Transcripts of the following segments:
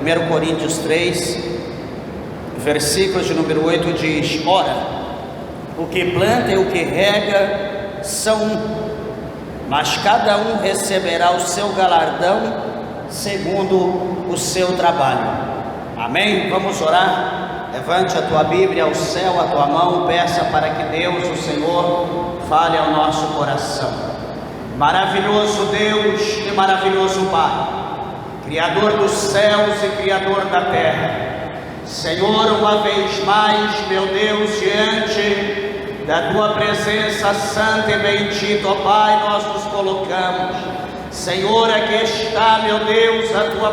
1 Coríntios 3, versículo de número 8 diz: ora, o que planta e o que rega são um, mas cada um receberá o seu galardão segundo o seu trabalho. Amém? Vamos orar? Levante a tua Bíblia ao céu, a tua mão, peça para que Deus, o Senhor, fale ao nosso coração. Maravilhoso Deus e maravilhoso Pai, Criador dos céus e Criador da terra, Senhor, uma vez mais, meu Deus, diante da Tua presença santa e bendita, ó Pai, nós nos colocamos. Senhor, aqui está, meu Deus, a Tua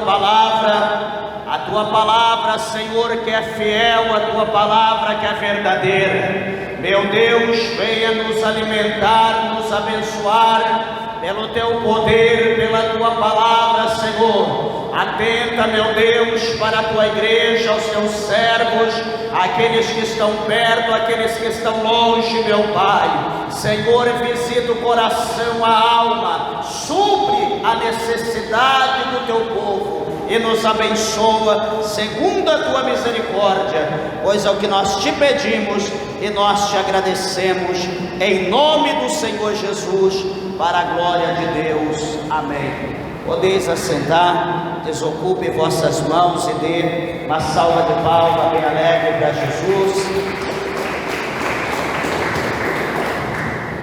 palavra, Senhor, que é fiel, a Tua palavra que é verdadeira. Meu Deus, venha nos alimentar, nos abençoar, pelo Teu poder, pela Tua palavra, Senhor. Atenta, meu Deus, para a Tua igreja, aos Teus servos, aqueles que estão perto, aqueles que estão longe, meu Pai. Senhor, visita o coração, a alma, supre a necessidade do Teu povo e nos abençoa segundo a Tua misericórdia, pois é o que nós Te pedimos e nós Te agradecemos, em nome do Senhor Jesus, para a glória de Deus. Amém. Podeis assentar, desocupe vossas mãos e dê uma salva de palmas bem alegre para Jesus.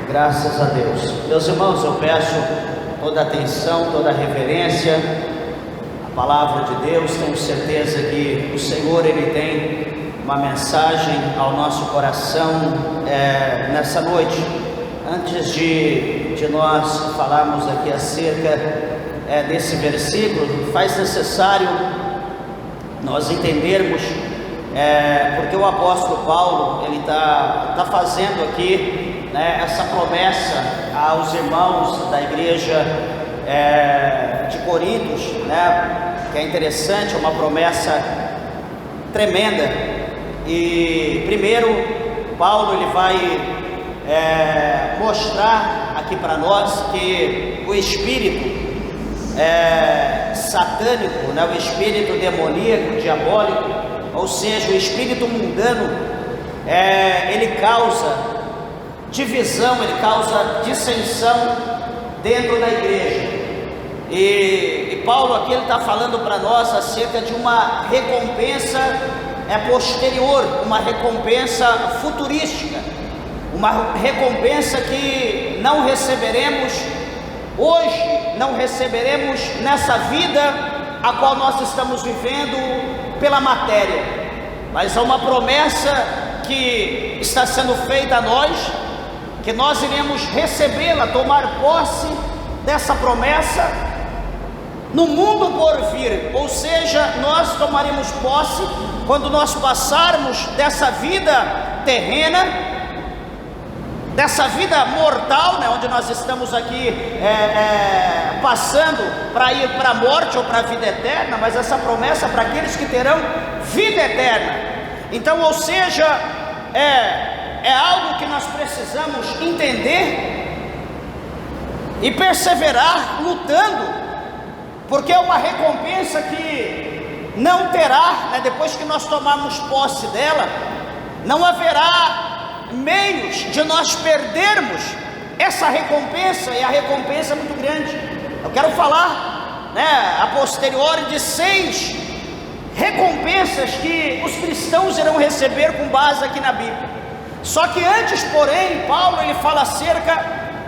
Graças a Deus. Meus irmãos, eu peço toda a atenção, toda a reverência à palavra de Deus. Tenho certeza que o Senhor, Ele tem uma mensagem ao nosso coração nessa noite. Antes de nós falarmos aqui acerca desse versículo, faz necessário nós entendermos porque o apóstolo Paulo, ele está fazendo aqui, né, essa promessa aos irmãos da igreja de Corintos, né, que é interessante, é uma promessa tremenda. E primeiro Paulo, ele vai mostrar aqui para nós que o espírito satânico, né, o espírito demoníaco, diabólico, ou seja, o espírito mundano, ele causa divisão, ele causa dissensão dentro da igreja. E Paulo aqui ele está falando para nós acerca de uma recompensa posterior, uma recompensa futurística, uma recompensa que não receberemos hoje, não receberemos nessa vida a qual nós estamos vivendo pela matéria, mas é uma promessa que está sendo feita a nós, que nós iremos recebê-la, tomar posse dessa promessa no mundo por vir, ou seja, nós tomaremos posse quando nós passarmos dessa vida terrena, dessa vida mortal, né, onde nós estamos aqui passando para ir para a morte ou para a vida eterna, mas essa promessa para aqueles que terão vida eterna. Então, ou seja, é algo que nós precisamos entender e perseverar lutando, porque é uma recompensa que não terá, né, depois que nós tomarmos posse dela, não haverá meios de nós perdermos essa recompensa, e a recompensa é muito grande. Eu quero falar, né, a posteriori de 6 recompensas que os cristãos irão receber com base aqui na Bíblia. Só que antes, porém, Paulo ele fala acerca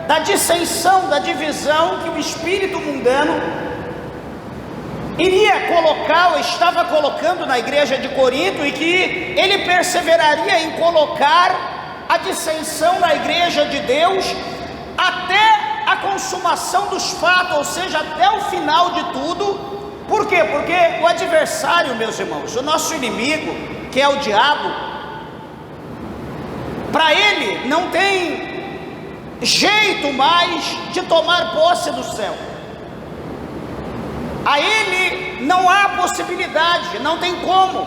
da dissensão, da divisão que o espírito mundano iria colocar, ou estava colocando na igreja de Corinto, e que ele perseveraria em colocar a dissensão na igreja de Deus até a consumação dos fatos, ou seja, até o final de tudo. Por quê? Porque o adversário, meus irmãos, o nosso inimigo, que é o diabo, para ele não tem jeito mais de tomar posse do céu. A ele não há possibilidade, não tem como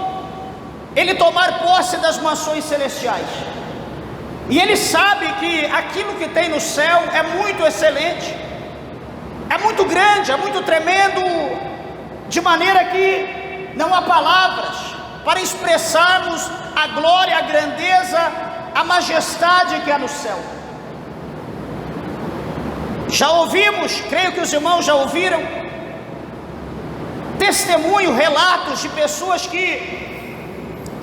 ele tomar posse das mansões celestiais. E ele sabe que aquilo que tem no céu é muito excelente, é muito grande, é muito tremendo, de maneira que não há palavras para expressarmos a glória, a grandeza, a majestade que há no céu. Já ouvimos, creio que os irmãos já ouviram, testemunho, relatos de pessoas que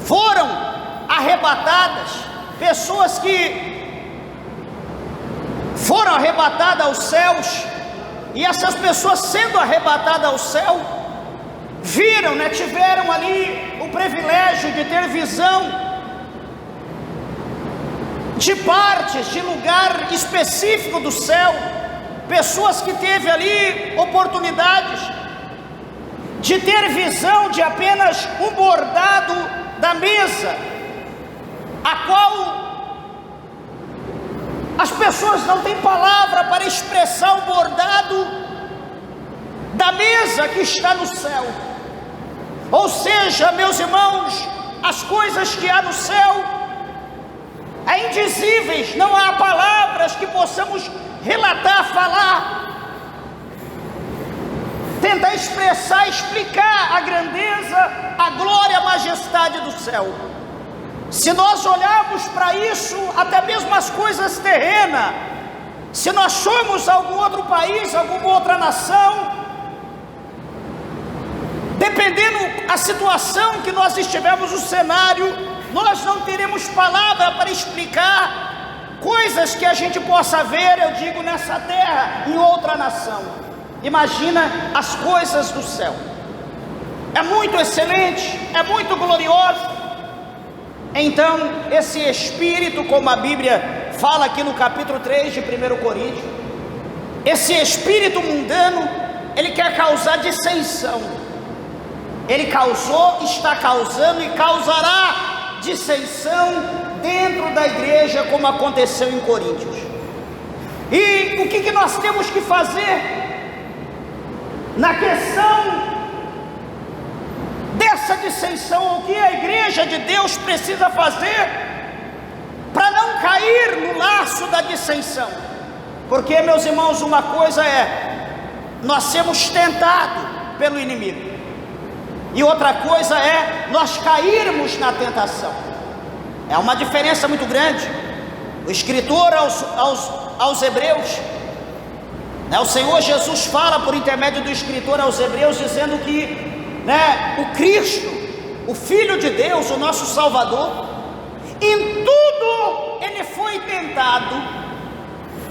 foram arrebatadas, pessoas que foram arrebatadas aos céus, e essas pessoas sendo arrebatadas ao céu, viram, tiveram ali o privilégio de ter visão de partes, de lugar específico do céu, pessoas que teve ali oportunidades de ter visão de apenas um bordado da mesa, a qual as pessoas não têm palavra para expressar o bordado da mesa que está no céu. Ou seja, meus irmãos, as coisas que há no céu é indizíveis, não há palavras que possamos relatar, falar, tentar expressar, explicar a grandeza, a glória, a majestade do céu. Se nós olharmos para isso, até mesmo as coisas terrenas, se nós somos algum outro país, alguma outra nação, dependendo da situação que nós estivermos no cenário, nós não teremos palavra para explicar coisas que a gente possa ver, eu digo, nessa terra, em outra nação. Imagina as coisas do céu. É muito excelente, é muito glorioso. Então, esse espírito, como a Bíblia fala aqui no capítulo 3 de 1 Coríntios, esse espírito mundano, ele quer causar dissensão. Ele causou, está causando e causará dissensão dentro da igreja, como aconteceu em Coríntios. E o que nós temos que fazer na questão dessa dissensão? O que a igreja de Deus precisa fazer para não cair no laço da dissensão? Porque, meus irmãos, uma coisa é nós sermos tentados pelo inimigo, e outra coisa é nós cairmos na tentação. É uma diferença muito grande. O escritor aos Hebreus, o Senhor Jesus fala por intermédio do escritor aos Hebreus, dizendo que o Cristo, o Filho de Deus, o nosso Salvador, em tudo ele foi tentado.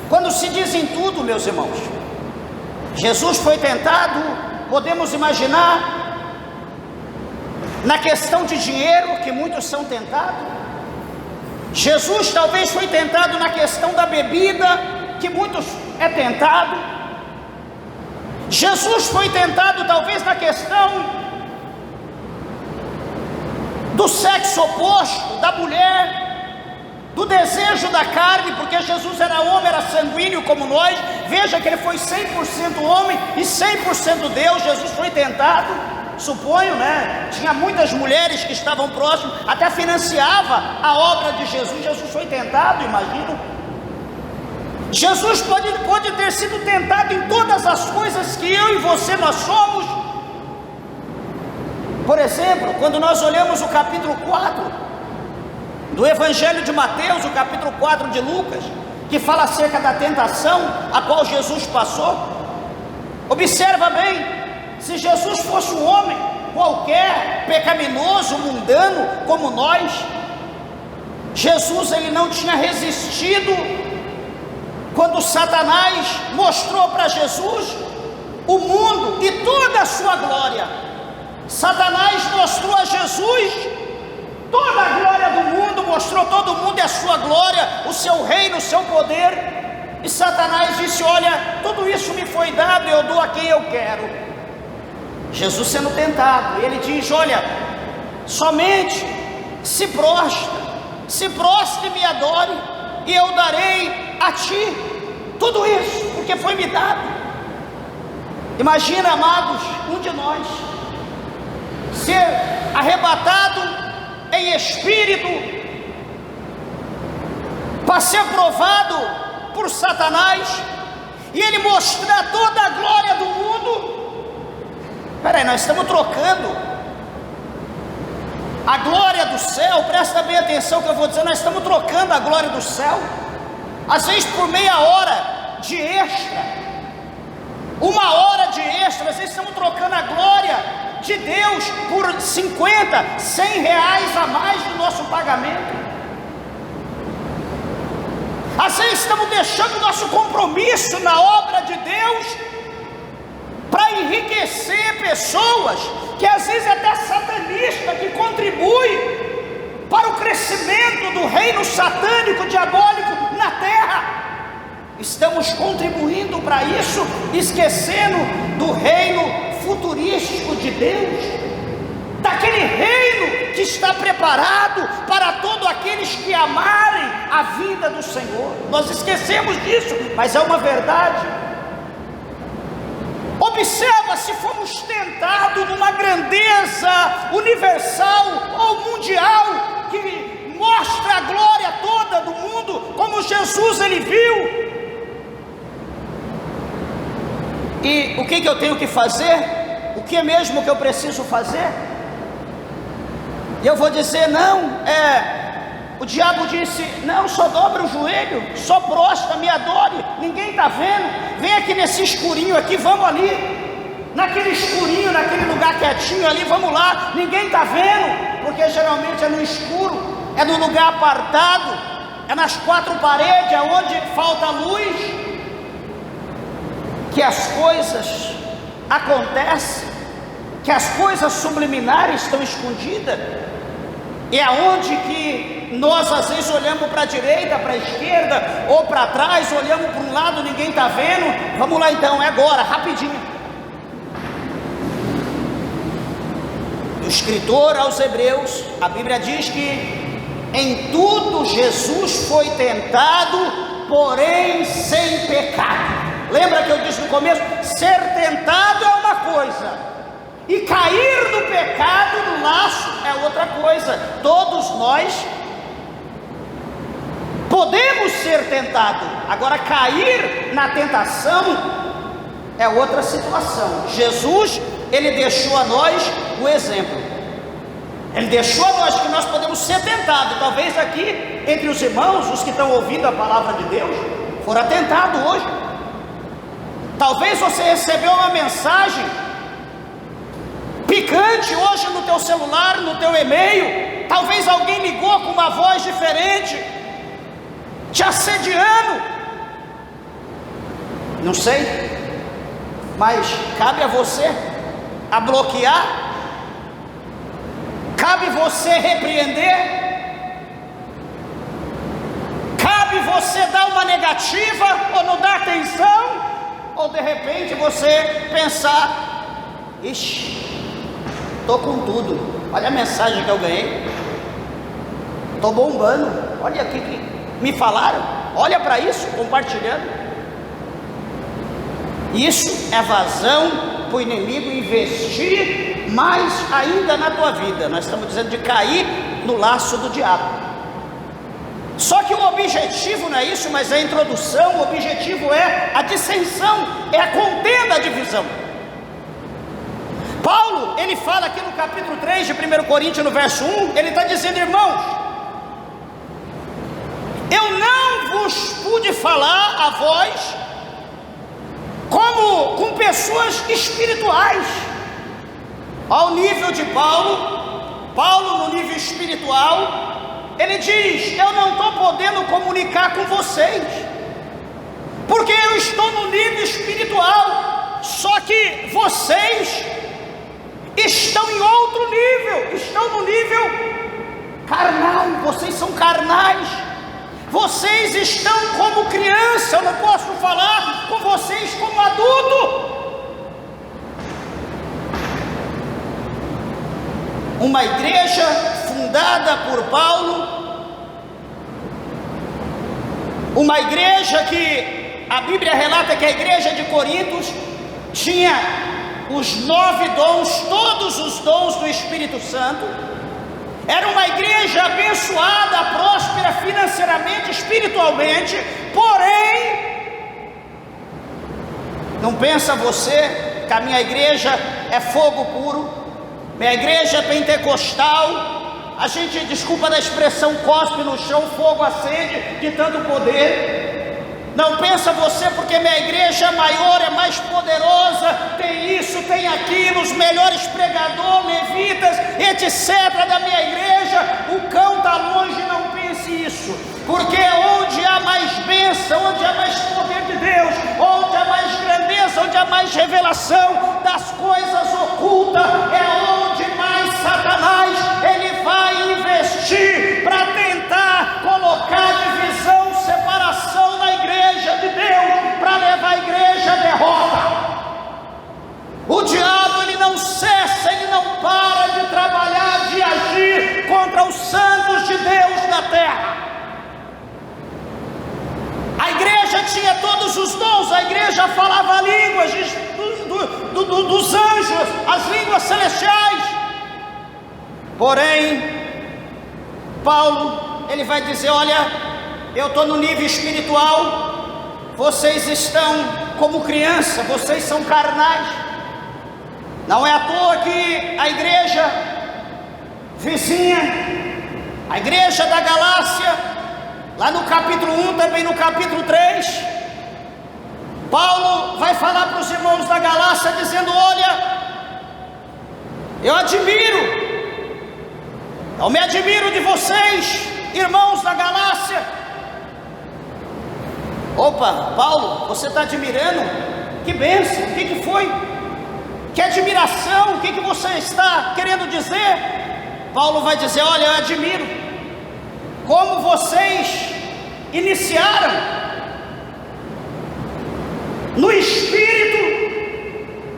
Quando se diz em tudo, meus irmãos, Jesus foi tentado, podemos imaginar, na questão de dinheiro, que muitos são tentados. Jesus talvez foi tentado na questão da bebida, que muitos é tentado. Jesus foi tentado talvez na questão do sexo oposto, da mulher, do desejo da carne, porque Jesus era homem, era sanguíneo como nós. Veja que ele foi 100% homem e 100% Deus. Jesus foi tentado, suponho, tinha muitas mulheres que estavam próximas, até financiava a obra de Jesus. Jesus foi tentado, imagina. Jesus pode ter sido tentado em todas as coisas que eu e você nós somos. Por exemplo, quando nós olhamos o capítulo 4 do Evangelho de Mateus, o capítulo 4 de Lucas, que fala acerca da tentação a qual Jesus passou, observa bem, se Jesus fosse um homem qualquer, pecaminoso, mundano, como nós, Jesus ele não tinha resistido quando Satanás mostrou para Jesus o mundo e toda a sua glória. Satanás mostrou a Jesus toda a glória do mundo, mostrou todo o mundo e a sua glória, o seu reino, o seu poder. E Satanás disse: olha, tudo isso me foi dado, eu dou a quem eu quero. Jesus sendo tentado, ele diz: olha, somente se prostre e me adore, e eu darei a ti tudo isso, porque foi me dado. Imagina, amados, um de nós ser arrebatado em espírito para ser provado por Satanás, e ele mostrar toda a glória do mundo. Peraí, nós estamos trocando A glória do céu, presta bem atenção que eu vou dizer, nós estamos trocando a glória do céu, às vezes por meia hora de extra, 1 hora de extra, às vezes estamos trocando a glória de Deus por 50, 100 reais a mais do nosso pagamento. Às vezes estamos deixando o nosso compromisso na obra de Deus para enriquecer pessoas que às vezes é até satanista, que contribui para o crescimento do reino satânico, diabólico na terra. Estamos contribuindo para isso, esquecendo do reino futurístico de Deus, daquele reino que está preparado para todos aqueles que amarem a vida do Senhor. Nós esquecemos disso, mas é uma verdade. Observa se fomos tentados numa grandeza universal ou mundial, que mostra a glória toda do mundo, como Jesus ele viu. E o que eu tenho que fazer? O que é mesmo que eu preciso fazer? E eu vou dizer, não, o diabo disse, não, só dobra o joelho, só prostra, me adore, ninguém está vendo, vem aqui nesse escurinho aqui, vamos ali, naquele escurinho, naquele lugar quietinho ali, vamos lá, ninguém está vendo, porque geralmente é no escuro, é no lugar apartado, é nas 4 paredes, é onde falta luz, que as coisas acontecem, que as coisas subliminares estão escondidas. É aonde que nós às vezes olhamos para a direita, para a esquerda, ou para trás, olhamos para um lado, ninguém está vendo. Vamos lá então, é agora, rapidinho. O escritor aos Hebreus, a Bíblia diz que em tudo Jesus foi tentado, porém sem pecado. Lembra que eu disse no começo? Ser tentado é uma coisa, e cair no pecado, no laço, é outra coisa. Todos nós podemos ser tentados, agora cair na tentação é outra situação. Jesus, ele deixou a nós o exemplo, ele deixou a nós que nós podemos ser tentados. Talvez aqui, entre os irmãos, os que estão ouvindo a palavra de Deus, foram tentados hoje. Talvez você recebeu uma mensagem picante hoje no teu celular, no teu e-mail. Talvez alguém ligou com uma voz diferente, te assediando. Não sei, mas cabe a você a bloquear, cabe você repreender, cabe você dar uma negativa ou não dar atenção, ou de repente você pensar, ixi, estou com tudo, olha a mensagem que eu ganhei, estou bombando, olha aqui que me falaram, olha para isso, compartilhando. Isso é vazão para o inimigo investir mais ainda na tua vida. Nós estamos dizendo de cair no laço do diabo. Só que o objetivo não é isso, mas é a introdução. O objetivo é a dissensão, é a contenda, a divisão. Paulo, ele fala aqui no capítulo 3 de 1 Coríntios, no verso 1, ele está dizendo, irmãos, eu não vos pude falar a vós como com pessoas espirituais. Ao nível de Paulo no nível espiritual, ele diz, eu não estou podendo comunicar com vocês, porque eu estou no nível espiritual, só que vocês estão em outro nível, estão no nível carnal, vocês são carnais, vocês estão como criança, eu não posso falar com vocês como adulto. Uma igreja fundada por Paulo, uma igreja que a Bíblia relata que a igreja de Corinto tinha os 9 dons, todos os dons do Espírito Santo. Era uma igreja abençoada, próspera financeiramente, espiritualmente, porém, não pensa você que a minha igreja é fogo puro, minha igreja é pentecostal, A gente, desculpa da expressão, cospe no chão, fogo acende de tanto poder. Não pensa você porque minha igreja é maior, é mais poderosa, tem isso, tem aquilo, os melhores pregadores, levitas, etc. da minha igreja, o cão está longe, não pense isso. Porque onde há mais bênção, onde há mais poder de Deus, onde há mais grandeza, onde há mais revelação das coisas ocultas, é onde mais Satanás ele vai investir para tentar colocar divisão, separação na igreja de Deus, para levar a igreja à derrota. O diabo ele não cessa, ele não para de trabalhar, de agir contra os santos de Deus na terra. A igreja tinha todos os dons, a igreja falava línguas dos anjos, as línguas celestiais. Porém, Paulo, ele vai dizer, olha, eu estou no nível espiritual, vocês estão como criança, vocês são carnais. Não é à toa que a igreja vizinha, a igreja da Galácia, lá no capítulo 1, também no capítulo 3, Paulo vai falar para os irmãos da Galácia, dizendo, olha, eu me admiro de vocês, irmãos da Galácia. Opa, Paulo, você está admirando? Que bênção, o que foi? Que admiração, o que você está querendo dizer? Paulo vai dizer, olha, eu admiro como vocês iniciaram no espírito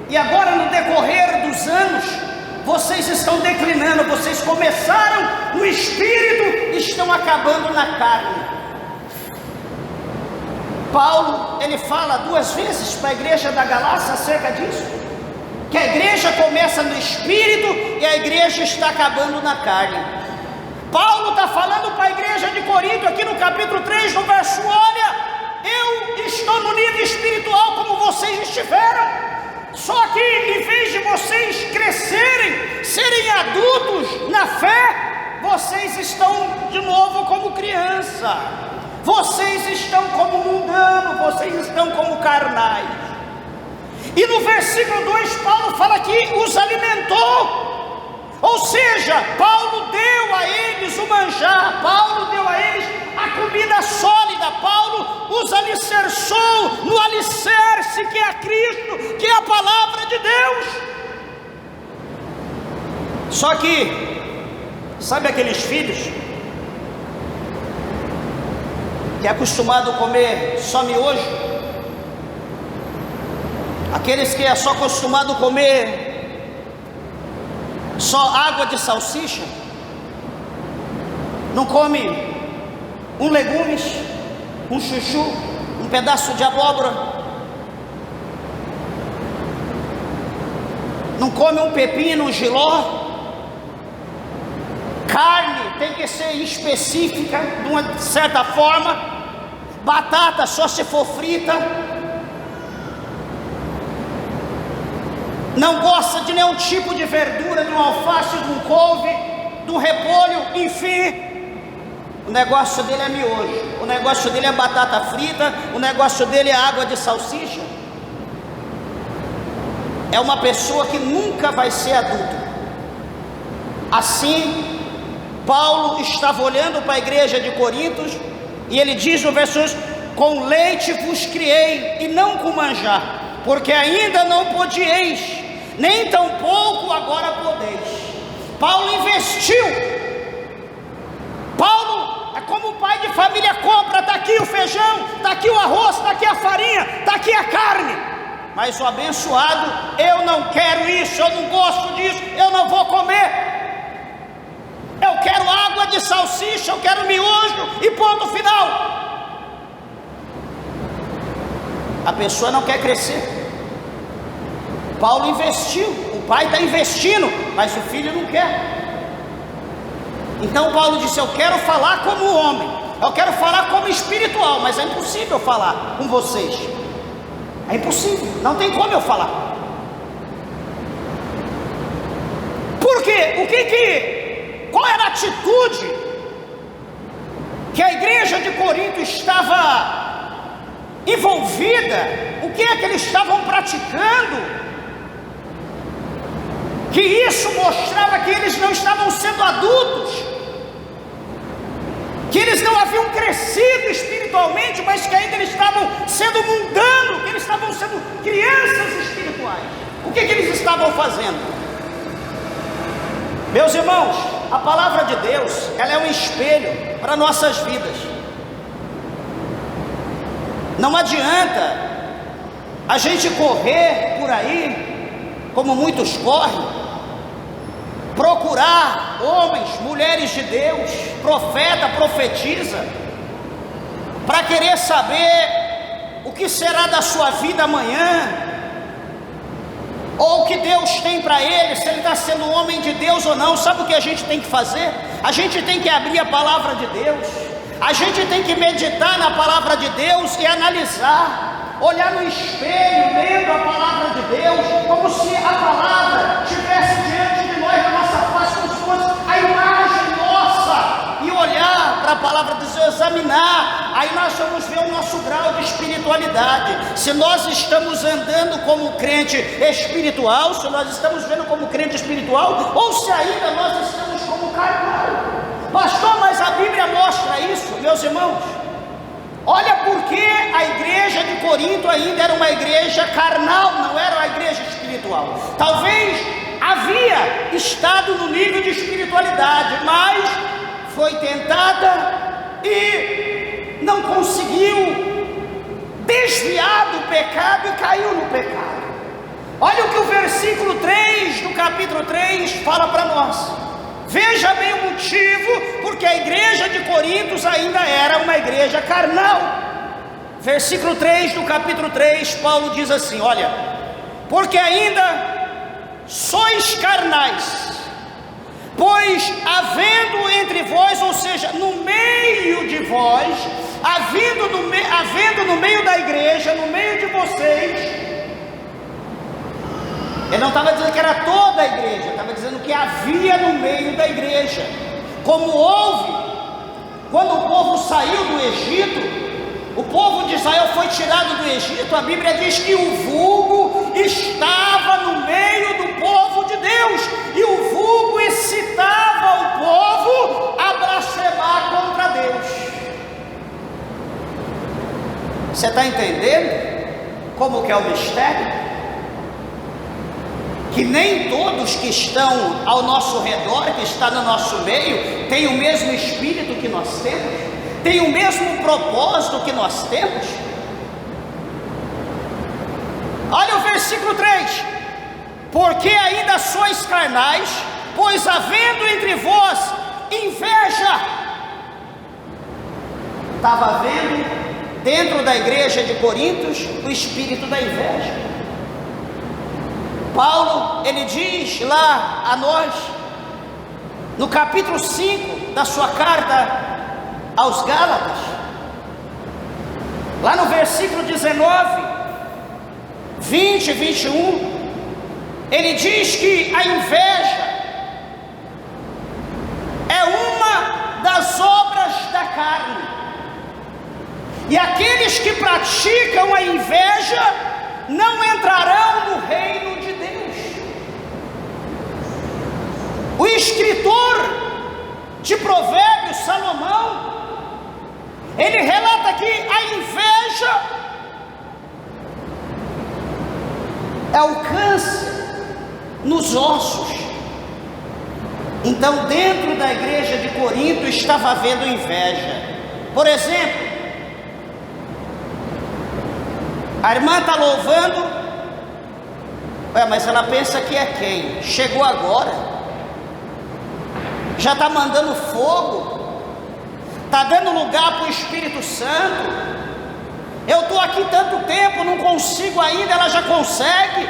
e agora no decorrer dos anos vocês estão declinando. Vocês começaram no espírito e estão acabando na carne. Paulo ele fala 2 vezes para a igreja da Galácia acerca disso, que a igreja começa no espírito e a igreja está acabando na carne. Paulo está falando para a igreja de Corinto, aqui no capítulo 3, no verso, olha, eu estou no nível espiritual como vocês estiveram, só que em vez de vocês crescerem, serem adultos na fé, vocês estão de novo como criança, vocês estão como mundano, vocês estão como carnais. E no versículo 2, Paulo fala que os alimentou. Ou seja, Paulo deu a eles o manjar, Paulo deu a eles a comida sólida, Paulo os alicerçou no alicerce que é Cristo, que é a palavra de Deus. Só que, sabe aqueles filhos que é acostumado a comer só miojo? Aqueles que é só acostumado a comer só água de salsicha, não come um legumes, um chuchu, um pedaço de abóbora, não come um pepino, um jiló. Carne tem que ser específica, de uma certa forma. Batata só se for frita. Não gosta de nenhum tipo de verdura, de um alface, de um couve, de um repolho, enfim. O negócio dele é miojo, o negócio dele é batata frita, o negócio dele é água de salsicha. É uma pessoa que nunca vai ser adulto. Assim, Paulo estava olhando para a igreja de Corinto e ele diz no verso 1: com leite vos criei e não com manjar, porque ainda não podieis, nem tampouco agora podeis. Paulo investiu. Paulo é como o pai de família compra, está aqui o feijão, está aqui o arroz, está aqui a farinha, está aqui a carne. Mas o abençoado, eu não quero isso, eu não gosto disso, eu não vou comer. Eu quero água de salsicha, eu quero miojo e ponto final. A pessoa não quer crescer. Paulo investiu, o pai está investindo, mas o filho não quer. Então Paulo disse: eu quero falar como homem, eu quero falar como espiritual, mas é impossível falar com vocês. É impossível, não tem como eu falar. Por quê? O que qual era a atitude que a igreja de Corinto estava envolvida, o que é que eles estavam praticando, que isso mostrava que eles não estavam sendo adultos, que eles não haviam crescido espiritualmente, mas que ainda eles estavam sendo mundanos, que eles estavam sendo crianças espirituais. O que eles estavam fazendo? Meus irmãos, a palavra de Deus, ela é um espelho para nossas vidas. Não adianta a gente correr por aí, como muitos correm, procurar homens, mulheres de Deus, profeta, profetiza, para querer saber o que será da sua vida amanhã, ou o que Deus tem para ele, se ele está sendo homem de Deus ou não. Sabe o que a gente tem que fazer? A gente tem que abrir a palavra de Deus, a gente tem que meditar na palavra de Deus e analisar, olhar no espelho, lendo a palavra de Deus, como se a palavra estivesse diante de nós, na nossa face, como se fosse a imagem nossa, e olhar para a palavra de Deus, examinar. Aí nós vamos ver o nosso grau de espiritualidade, se nós estamos andando como crente espiritual, se nós estamos vendo como crente espiritual, ou se ainda nós estamos como carnal. Pastor, mas a Bíblia mostra isso, meus irmãos. Olha porque a igreja de Corinto ainda era uma igreja carnal, não era uma igreja espiritual. Talvez havia estado no nível de espiritualidade, mas foi tentada e não conseguiu desviar do pecado e caiu no pecado. Olha o que o versículo 3 do capítulo 3 fala para nós. Veja bem o motivo, porque a igreja de Corinto ainda era uma igreja carnal. Versículo 3 do capítulo 3, Paulo diz assim: olha, porque ainda sois carnais, pois havendo entre vós, ou seja, no meio de vós, havendo no meio da igreja, no meio de vocês, ele não estava dizendo que era toda a igreja, estava dizendo que havia no meio da igreja, como houve quando o povo saiu do Egito. O povo de Israel foi tirado do Egito. A Bíblia diz que o vulgo estava no meio do povo de Deus, e o vulgo excitava o povo a blasfemar contra Deus. Você está entendendo como que é o mistério? Que nem todos que estão ao nosso redor, que está no nosso meio, têm o mesmo espírito que nós temos, têm o mesmo propósito que nós temos. Olha o versículo 3: porque ainda sois carnais, pois havendo entre vós inveja. Estava havendo dentro da igreja de Corinto o espírito da inveja. Paulo, ele diz lá a nós, no capítulo 5 da sua carta aos Gálatas, lá no versículo 19, 20 e 21, ele diz que a inveja é uma das obras da carne, e aqueles que praticam a inveja não entrarão no reino de Deus. O escritor de Provérbios, Salomão, ele relata que a inveja é o câncer nos ossos. Então, dentro da igreja de Corinto estava havendo inveja. Por exemplo, a irmã está louvando, mas ela pensa que é quem? Chegou agora, já está mandando fogo, está dando lugar para o Espírito Santo. Eu estou aqui tanto tempo, não consigo ainda, ela já consegue.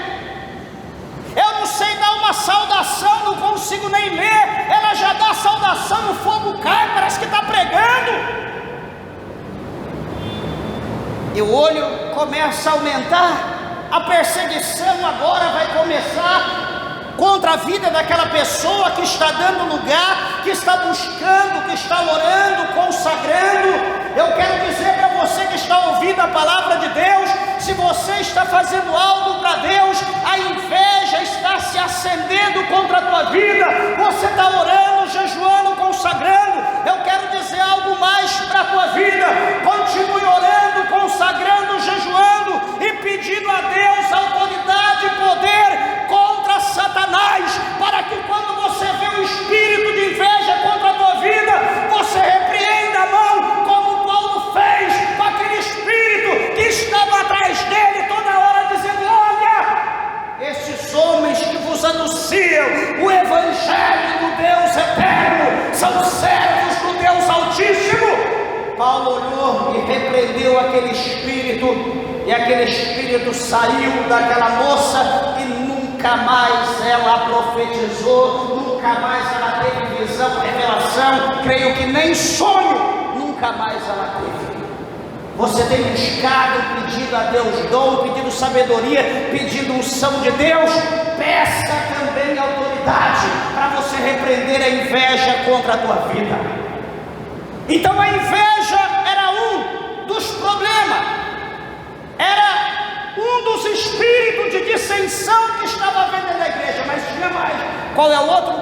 Eu não sei dar uma saudação, não consigo nem ler, ela já dá a saudação, o fogo cai, parece que está pregando. E o olho começa a aumentar, a perseguição agora vai começar. contra a vida daquela pessoa que está dando lugar, que está buscando, que está orando, consagrando. Eu quero dizer para você que está ouvindo a palavra de Deus, se você está fazendo algo para Deus, a inveja está se acendendo contra a tua vida, você está orando, jejuando, consagrando. Eu quero dizer algo mais para a tua vida: continue orando, consagrando, jejuando e pedindo a Deus autoridade e poder contra Satanás, para que quando você vê o espírito de inveja contra a tua vida, você repreenda a mão, como Paulo fez com aquele espírito que estava atrás dele toda hora, dizendo: olha, esses homens que vos anunciam o evangelho do Deus eterno são servos do Deus Altíssimo. Paulo olhou e repreendeu aquele espírito, e aquele espírito saiu daquela moça, e nunca mais ela profetizou, nunca mais ela teve visão, revelação, creio que nem sonho, nunca mais ela teve. Você tem buscado, pedindo a Deus dom, pedindo sabedoria, pedindo unção de Deus, peça também autoridade, para você repreender a inveja contra a tua vida. Então a inveja era um dos problemas, era um dos espíritos de dissensão que estava havendo na igreja, mas tinha mais. Qual é o outro?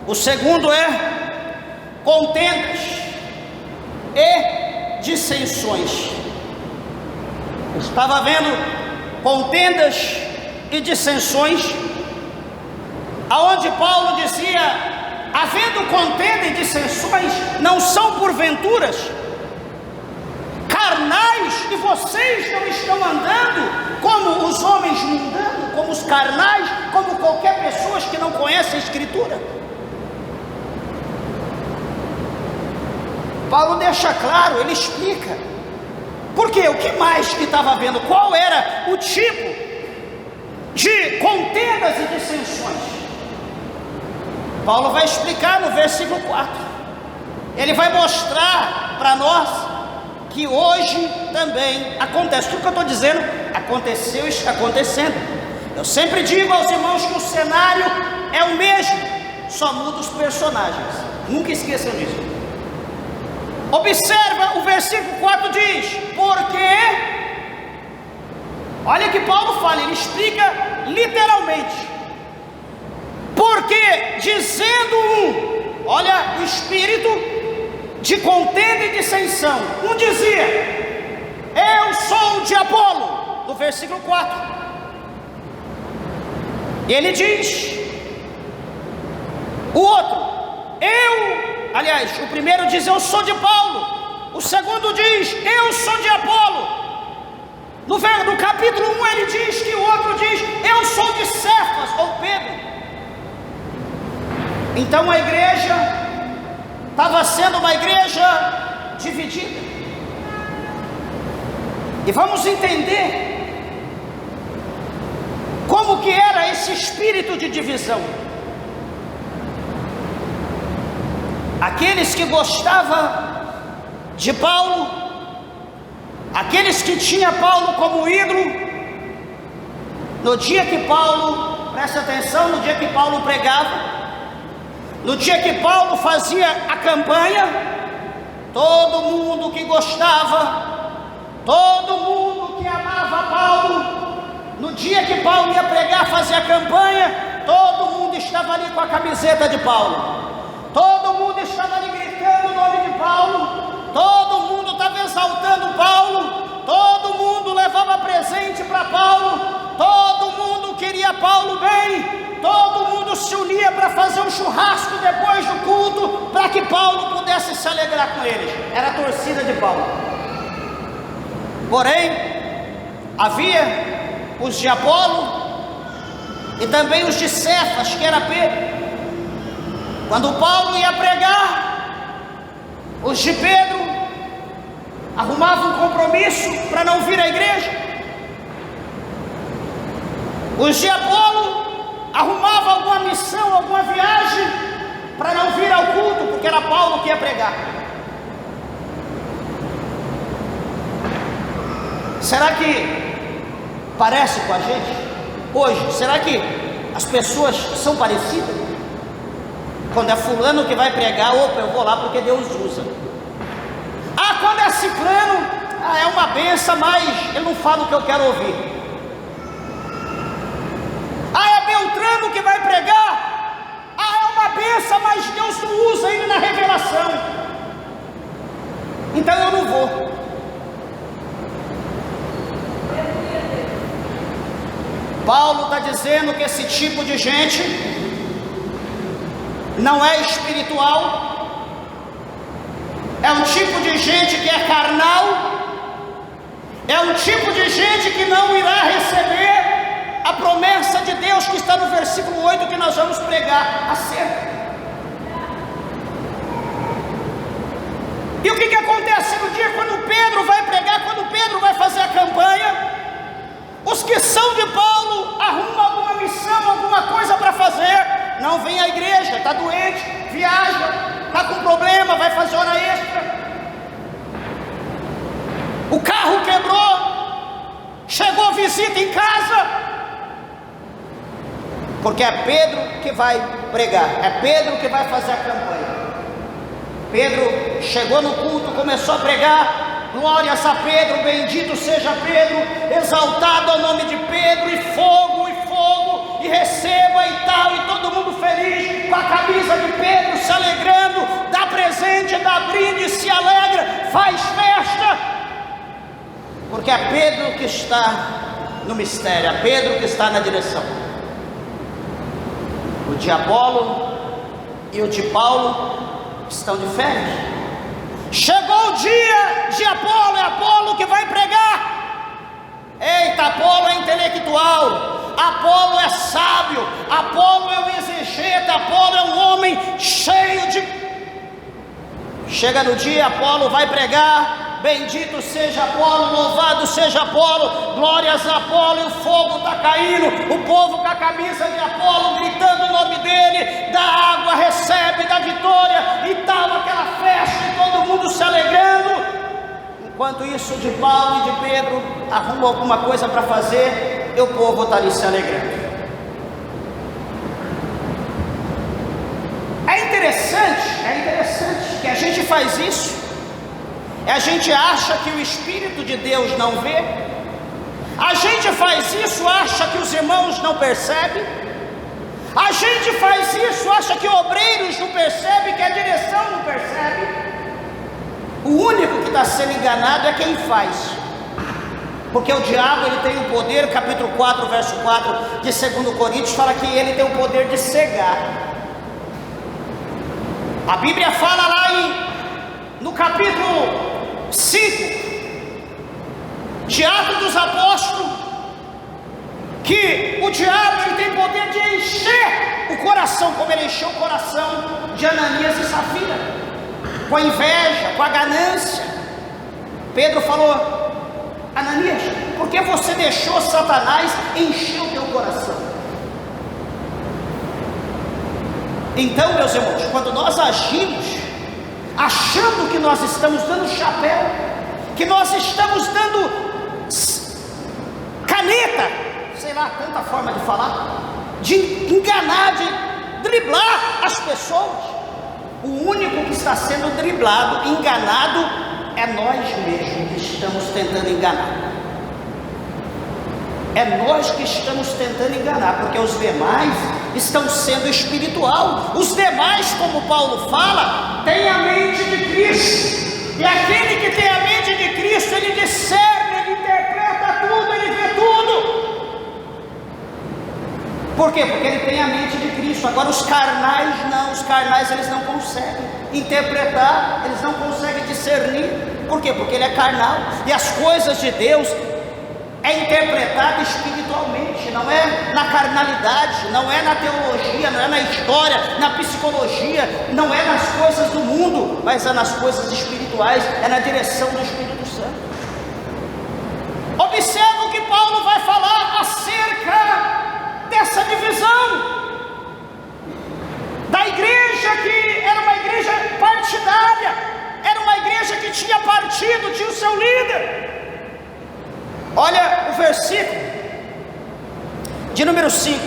O segundo é contendas e dissensões. Estava havendo contendas e dissensões, aonde Paulo dizia: havendo contenda e dissensões, não são porventuras carnais, e vocês não estão andando como os homens mundanos, como os carnais, como qualquer pessoa que não conhece a Escritura. Paulo deixa claro, ele explica. Por quê? O que mais que estava havendo? Qual era o tipo de contendas e dissensões? Paulo vai explicar no versículo 4. Ele vai mostrar para nós que hoje também acontece. Tudo que eu estou dizendo aconteceu e está acontecendo. Eu sempre digo aos irmãos que o cenário é o mesmo, só muda os personagens. Nunca esqueçam disso. Observa, o versículo 4 diz: porque, olha que Paulo fala, ele explica literalmente. Porque dizendo um, olha o espírito de contenda e dissensão, um dizia: eu sou de Apolo, no versículo 4. E ele diz, o outro, o primeiro diz: eu sou de Paulo. O segundo diz: eu sou de Apolo. No capítulo 1 ele diz que o outro diz: eu sou de Cefas ou Pedro. Então a igreja estava sendo uma igreja dividida. E vamos entender como que era esse espírito de divisão. Aqueles que gostavam de Paulo, aqueles que tinham Paulo como ídolo, no dia que Paulo, presta atenção, no dia que Paulo pregava, no dia que Paulo fazia a campanha, todo mundo que gostava, todo mundo que amava Paulo, no dia que Paulo ia pregar, fazer a campanha, todo mundo estava ali com a camiseta de Paulo, todo mundo estava ali gritando o nome de Paulo, todo mundo estava exaltando Paulo, todo mundo levava presente para Paulo, todo mundo queria Paulo bem, todo mundo se unia para fazer um churrasco depois do culto, para que Paulo pudesse se alegrar com eles. Era a torcida de Paulo. Porém, havia os de Apolo e também os de Cefas, que era Pedro. Quando Paulo ia pregar, os de Pedro arrumavam um compromisso para não vir à igreja. Os de Apolo arrumavam alguma missão, alguma viagem para não vir ao culto, porque era Paulo que ia pregar. Será que parece com a gente hoje? Será que As pessoas são parecidas. Quando é fulano que vai pregar, opa, eu vou lá porque Deus usa. Ah, quando é ciclano, é uma benção, mas ele não fala o que eu quero ouvir. Ah, é Beltrano que vai pregar. Ah, é uma benção, mas Deus não usa ele na revelação. Então eu não vou. Paulo está dizendo que esse tipo de gente não é espiritual, é um tipo de gente que é carnal, é um tipo de gente que não irá receber a promessa de Deus que está no versículo 8 que nós vamos pregar acerca. E o que acontece no dia quando Pedro vai pregar, quando Pedro vai fazer a campanha? Os que são de Paulo arrumam alguma missão, alguma coisa para fazer, não vem à igreja, está doente, viaja, está com problema, vai fazer hora extra. O carro quebrou, chegou visita em casa, porque é Pedro que vai pregar, é Pedro que vai fazer a campanha. Pedro chegou no culto, começou a pregar. Glórias a Pedro, bendito seja Pedro, exaltado é o nome de Pedro, e fogo, e receba e tal, e todo mundo feliz, com a camisa de Pedro, se alegrando, dá presente, dá brinde, se alegra, faz festa, porque é Pedro que está no mistério, é Pedro que está na direção. O de Apolo e o de Paulo estão de férias. Chegou o dia de Apolo, é Apolo que vai pregar. Eita, Apolo é intelectual, Apolo é sábio, Apolo é um exegeta, Apolo é um homem cheio de... Chega no dia, Apolo vai pregar, bendito seja Apolo, louvado seja Apolo, glórias a Apolo, e o fogo está caindo, o povo com a camisa de Apolo, gritando o nome dele, da água, recebe da vitória, e tal, aquela festa, e todo mundo se alegrando. Enquanto isso, de Paulo e de Pedro arrumam alguma coisa para fazer, e o povo está ali se alegrando. É interessante que a gente faz isso. A gente acha que o Espírito de Deus não vê, a gente faz isso, acha que os irmãos não percebem, a gente faz isso, acha que obreiros não percebem, que a direção não percebe. O único que está sendo enganado é quem faz, porque o diabo ele tem o poder, capítulo 4, verso 4 de 2 Coríntios, fala que ele tem o poder de cegar. A Bíblia fala lá no capítulo 5 de Atos dos Apóstolos, que o diabo ele tem poder de encher o coração, como ele encheu o coração de Ananias e Safira, com a inveja, com a ganância. Pedro falou: Ananias, por que você deixou Satanás encher o teu coração? Então, meus irmãos, quando nós agimos achando que nós estamos dando chapéu, que nós estamos dando caneta, sei lá, tanta forma de falar, de enganar, de driblar as pessoas, o único que está sendo driblado, enganado, é nós mesmos que estamos tentando enganar. É nós que estamos tentando enganar, porque os demais estão sendo espiritual. Os demais, como Paulo fala, têm a mente de Cristo. E aquele que tem a mente de Cristo, ele discerne, ele interpreta tudo, ele vê tudo. Por quê? Porque ele tem a mente de Cristo. Agora os carnais não, os carnais eles não conseguem interpretar, eles não conseguem discernir. Por quê? Porque ele é carnal. E as coisas de Deus é interpretado espiritualmente, não é na carnalidade, não é na teologia, não é na história, na psicologia, não é nas coisas do mundo, mas é nas coisas espirituais, é na direção do Espírito Santo. Observa o que Paulo vai falar acerca dessa divisão da igreja, que era uma igreja partidária, era uma igreja que tinha partido, tinha o seu líder. Olha o versículo de número 5.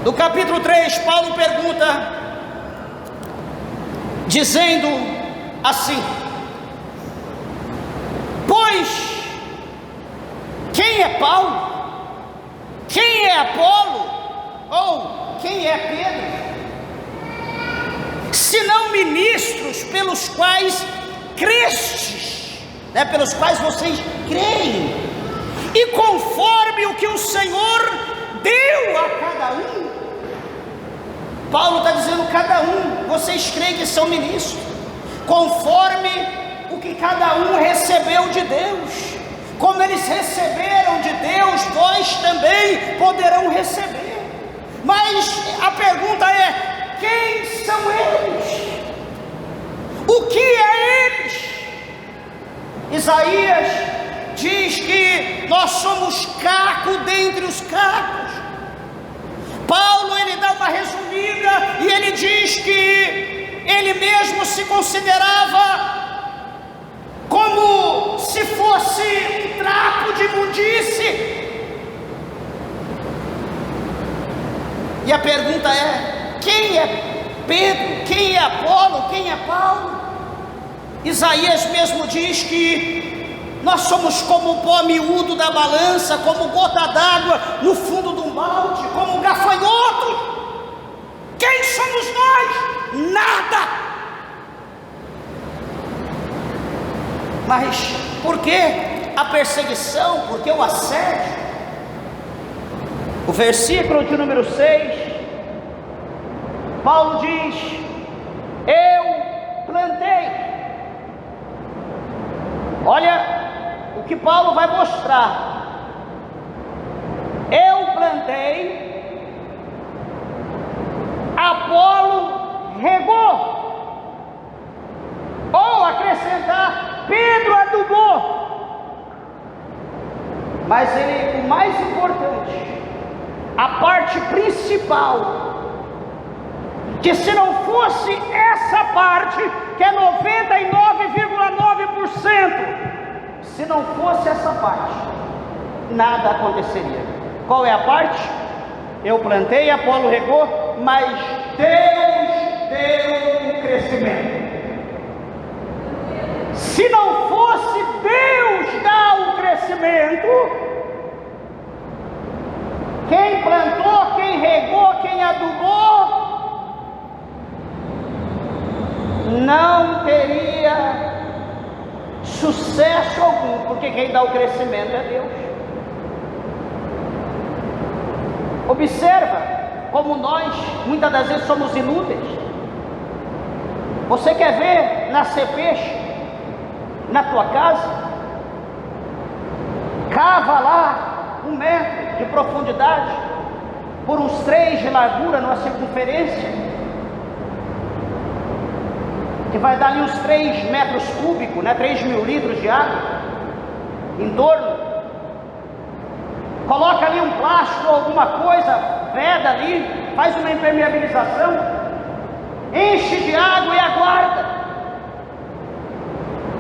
No capítulo 3, Paulo pergunta, dizendo assim: pois quem é Paulo? Quem é Apolo? Ou quem é Pedro? Senão ministros pelos quais crestes, pelos quais vocês creem, e conforme o que o Senhor deu a cada um. Paulo está dizendo: cada um, vocês creem que são ministros, conforme o que cada um recebeu de Deus. Como eles receberam de Deus, vós também poderão receber. Mas a pergunta é: quem são eles? O que é eles? Isaías diz que nós somos caco dentre os cacos. Paulo, ele dá uma resumida e ele diz que ele mesmo se considerava como se fosse um trapo de imundície. E a pergunta é: quem é Pedro? Quem é Apolo? Quem é Paulo? Isaías mesmo diz que nós somos como o pó miúdo da balança, como gota d'água no fundo de um balde, como gafanhoto. Quem somos nós? Nada. Mas por que a perseguição? Por que o assédio? O versículo de número 6, Paulo diz: eu plantei. Olha o que Paulo vai mostrar. Eu plantei, Apolo regou. Ou acrescentar, Pedro adubou. Mas o mais importante, a parte principal, que se não fosse essa parte, que é 99,9%, se não fosse essa parte, nada aconteceria. Qual é a parte? Eu plantei, Apolo regou, mas Deus deu o crescimento. Se não fosse Deus dar o crescimento, quem plantou, quem regou, quem adubou, não teria sucesso algum, porque quem dá o crescimento é Deus. Observa como nós muitas das vezes somos inúteis. Você quer ver nascer peixe na tua casa? Cava lá 1 metro de profundidade, por uns 3 de largura, numa circunferência, que vai dar ali uns 3 metros cúbicos, 3.000 litros de água em torno. Coloca ali um plástico ou alguma coisa, veda ali, faz uma impermeabilização, enche de água e aguarda.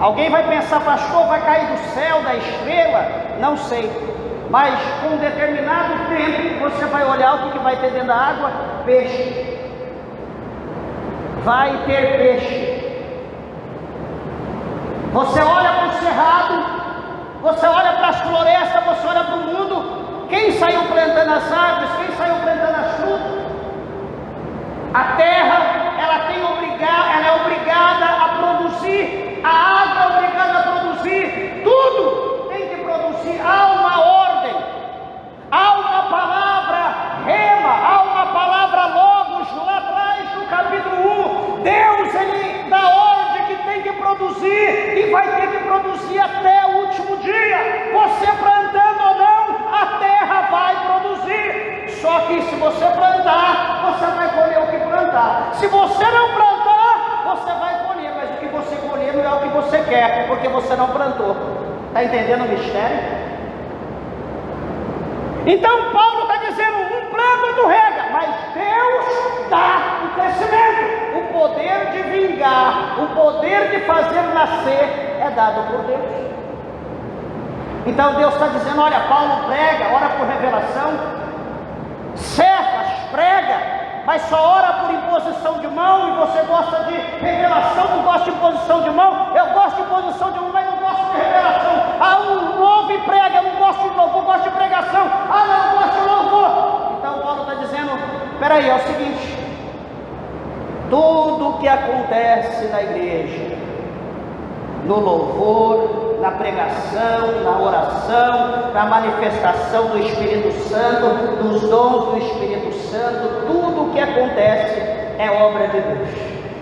Alguém vai pensar: pastor, vai cair do céu, da estrela? Não sei, mas com um determinado tempo você vai olhar o que vai ter dentro da água: peixe. Vai ter peixe. Você olha para o cerrado, você olha para as florestas, você olha para o mundo. Quem saiu plantando as árvores? Quem saiu plantando as frutas? A terra, ela é obrigada a produzir. A água é obrigada a produzir. Tudo tem que produzir. Há uma ordem, há uma palavra rema, há uma palavra logos lá atrás no capítulo 1. Deus, ele dá ordem que tem que produzir e vai ter que produzir até o último dia. Você plantando ou não, a terra vai produzir. Só que se você plantar, você vai colher o que plantar. Se você não plantar, você vai colher, mas o que você colher não é o que você quer, porque você não plantou. Está entendendo o mistério? Então Paulo está dizendo: um planta, outro rega, mas Deus dá o crescimento. O poder de vingar, o poder de fazer nascer é dado por Deus. Então Deus está dizendo: olha, Paulo prega, ora por revelação, Cefas prega, mas só ora por imposição de mão, e você gosta de revelação, não gosta de imposição de mão. Eu gosto de imposição de mão, mas não gosto de revelação. Um louvo e prega, eu não gosto de louvor, eu gosto de pregação. Não, eu gosto de louvor. Então Paulo está dizendo, peraí, é o seguinte: tudo que acontece na igreja, no louvor, na pregação, na oração, na manifestação do Espírito Santo, dos dons do Espírito Santo, tudo o que acontece é obra de Deus.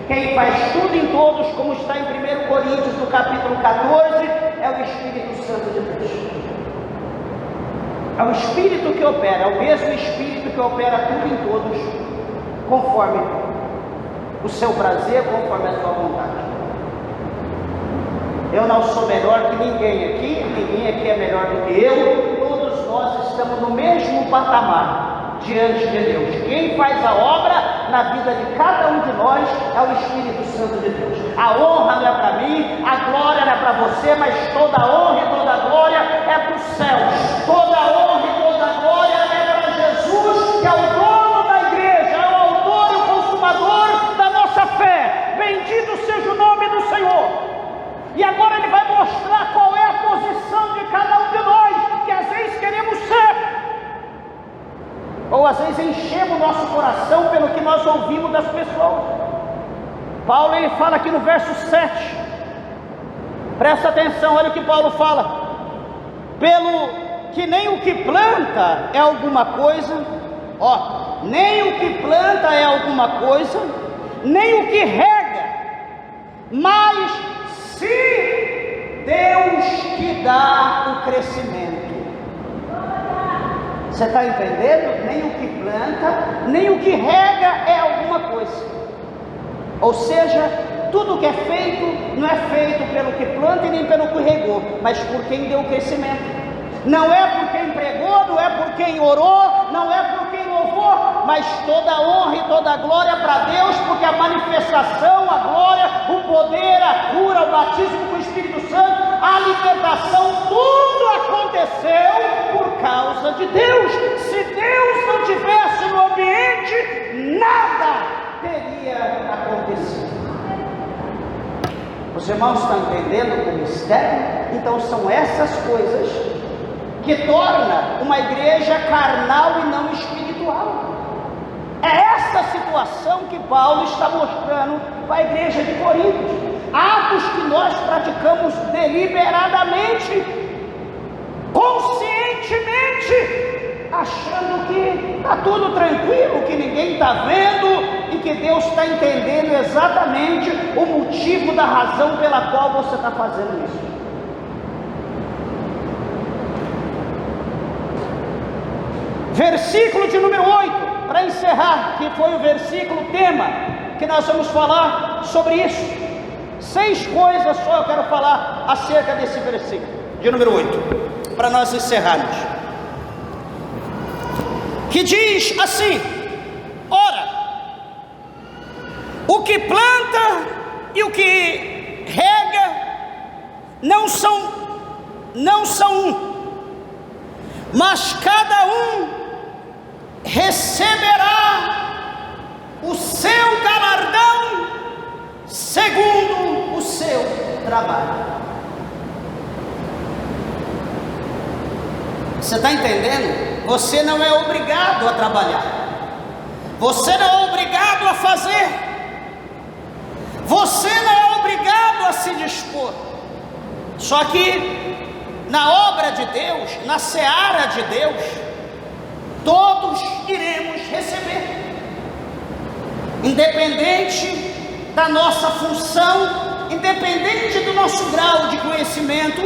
Quem faz tudo em todos, como está em 1 Coríntios, no capítulo 14, é o Espírito Santo de Deus. É o Espírito que opera, é o mesmo Espírito que opera tudo em todos, conforme o seu prazer, conforme a sua vontade. Eu não sou melhor que ninguém aqui é melhor do que eu, todos nós estamos no mesmo patamar diante de Deus. Quem faz a obra na vida de cada um de nós é o Espírito Santo de Deus. A honra não é para mim, a glória não é para você, mas toda a honra e toda a glória é para os céus. Toda a honra e toda a glória é para Jesus, que é o dono da igreja, é o autor e o consumador da nossa fé. Bendito seja o nome do Senhor. E agora ele vai mostrar qual é a posição de cada um de nós, que às vezes queremos ser, ou às vezes enchemos o nosso coração pelo que nós ouvimos das pessoas. Paulo, ele fala aqui no verso 7, presta atenção, olha o que Paulo fala: pelo que nem o que planta é alguma coisa, nem o que planta é alguma coisa, nem o que rega, mas se Deus que dá o crescimento. Você está entendendo? Nem o que planta, nem o que rega é alguma coisa. Ou seja, tudo que é feito, não é feito pelo que planta e nem pelo que regou, mas por quem deu o crescimento. Não é por quem pregou, não é por quem orou, não é por quem louvou, mas toda a honra e toda a glória para Deus, porque a manifestação, a glória, o poder, a cura, o batismo com o Espírito Santo, a libertação, tudo aconteceu por causa de Deus. Se Deus não tivesse no ambiente, nada teria acontecido. Os irmãos estão entendendo o mistério? Então são essas coisas que torna uma igreja carnal e não espiritual. É essa situação que Paulo está mostrando para a igreja de Corinto. Atos que nós praticamos deliberadamente, conscientemente, achando que está tudo tranquilo, que ninguém está vendo e que Deus está entendendo exatamente o motivo da razão pela qual você está fazendo isso. Versículo de número 8, para encerrar, que foi o versículo tema, que nós vamos falar sobre isso. 6 coisas só eu quero falar acerca desse versículo, de número 8, para nós encerrarmos. Que diz assim: ora, o que planta e o que rega não são um, mas cada um receberá o seu galardão segundo o seu trabalho. Você está entendendo? Você não é obrigado a trabalhar, você não é obrigado a fazer, você não é obrigado a se dispor. Só que na obra de Deus, na seara de Deus, todos iremos receber, independente da nossa função, independente do nosso grau de conhecimento,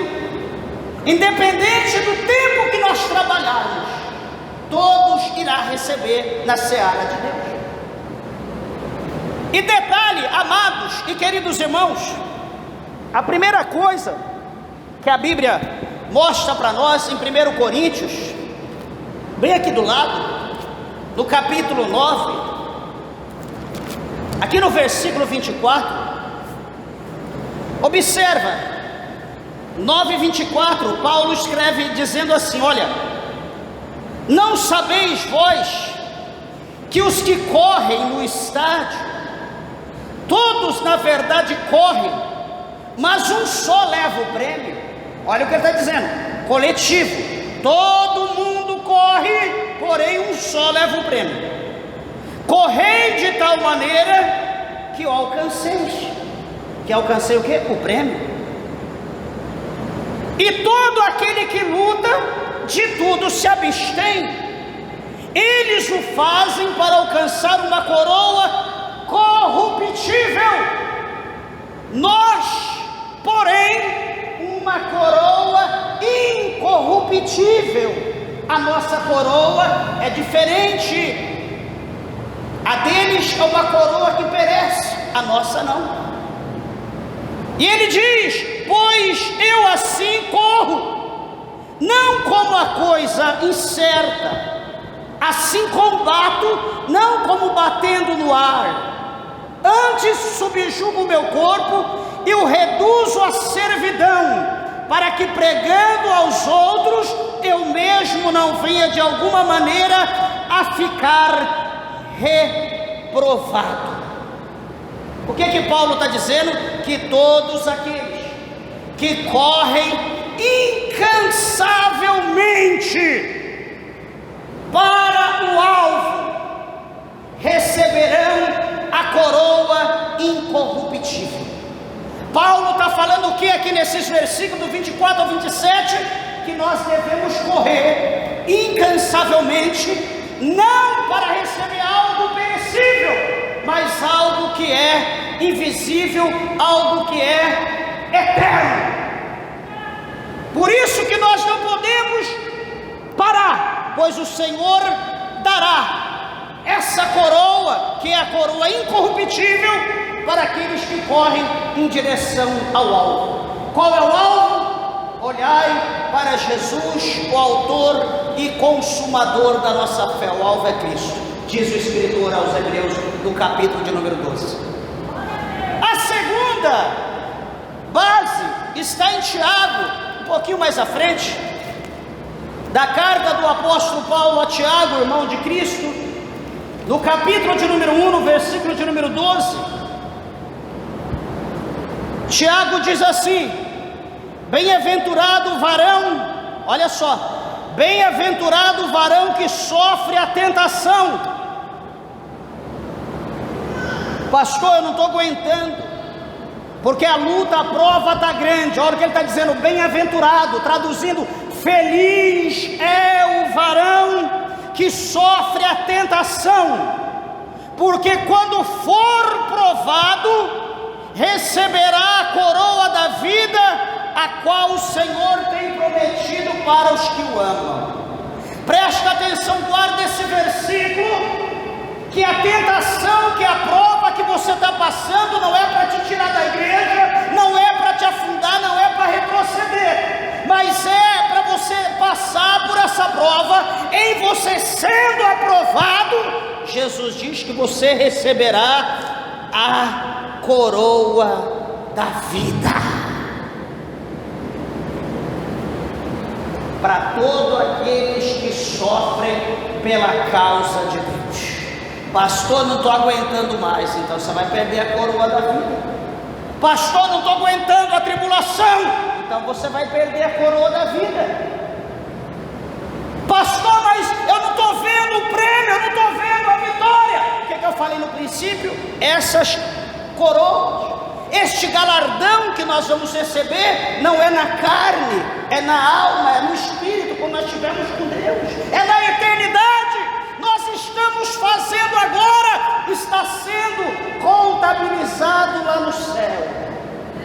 independente do tempo que nós trabalharmos, todos irá receber na seara de Deus. E detalhe, amados e queridos irmãos, a primeira coisa que a Bíblia mostra para nós em 1 Coríntios, bem aqui do lado, no capítulo 9, aqui no versículo 24, observa, 9:24, Paulo escreve dizendo assim: olha, não sabeis vós que os que correm no estádio, todos na verdade correm, mas um só leva o prêmio. Olha o que ele está dizendo, coletivo, todo mundo corre, porém um só leva o prêmio. Correi de tal maneira que o alcanceis. Que alcancei o quê? O prêmio. E todo aquele que luta, de tudo se abstém. Eles o fazem para alcançar uma coroa corruptível. Nós, porém, uma coroa incorruptível. A nossa coroa é diferente. A deles é uma coroa que perece, a nossa não. E ele diz: pois eu assim corro, não como a coisa incerta, assim combato, não como batendo no ar. Antes subjugo o meu corpo e o reduzo à servidão, para que pregando aos outros, eu mesmo não venha de alguma maneira a ficar reprovado. O que Paulo está dizendo? Que todos aqueles que correm incansavelmente para o alvo receberão a coroa incorruptível. Paulo está falando o que aqui nesses versículos do 24 ao 27? Que nós devemos correr incansavelmente, não para receber algo perecível, mas algo que é invisível, algo que é eterno. Por isso que nós não podemos parar, pois o Senhor dará essa coroa, que é a coroa incorruptível, para aqueles que correm em direção ao alvo. Qual é o alvo? Olhai para Jesus, o autor e consumador da nossa fé. O alvo é Cristo, diz o Escritor aos Hebreus, no capítulo de número 12. A segunda base está em Tiago, um pouquinho mais à frente, da carta do apóstolo Paulo a Tiago, irmão de Cristo, no capítulo de número 1, no versículo de número 12. Tiago diz assim: bem-aventurado o varão, olha só, bem-aventurado o varão que sofre a tentação. Pastor, eu não estou aguentando, porque a luta, a prova está grande. Olha o que ele está dizendo, bem-aventurado, traduzindo, feliz é o varão que sofre a tentação, porque quando for provado, receberá a coroa da vida, a qual o Senhor tem prometido para os que o amam. Presta atenção, guarda esse versículo, que a tentação, que a prova que você está passando não é para te tirar da igreja, não é para te afundar, não é para retroceder, mas é para você passar por essa prova. Em você sendo aprovado, Jesus diz que você receberá a coroa da vida. Para todos aqueles que sofrem pela causa de Deus. Pastor, não estou aguentando mais. Então você vai perder a coroa da vida. Pastor, não estou aguentando a tribulação. Então você vai perder a coroa da vida. Pastor, mas eu não estou vendo o prêmio, eu não estou vendo a vitória. O que eu falei no princípio? Essas coroas, este galardão que nós vamos receber, não é na carne, é na alma, é no espírito, como nós tivemos com Deus, é na eternidade. Nós estamos fazendo agora, está sendo contabilizado lá no céu,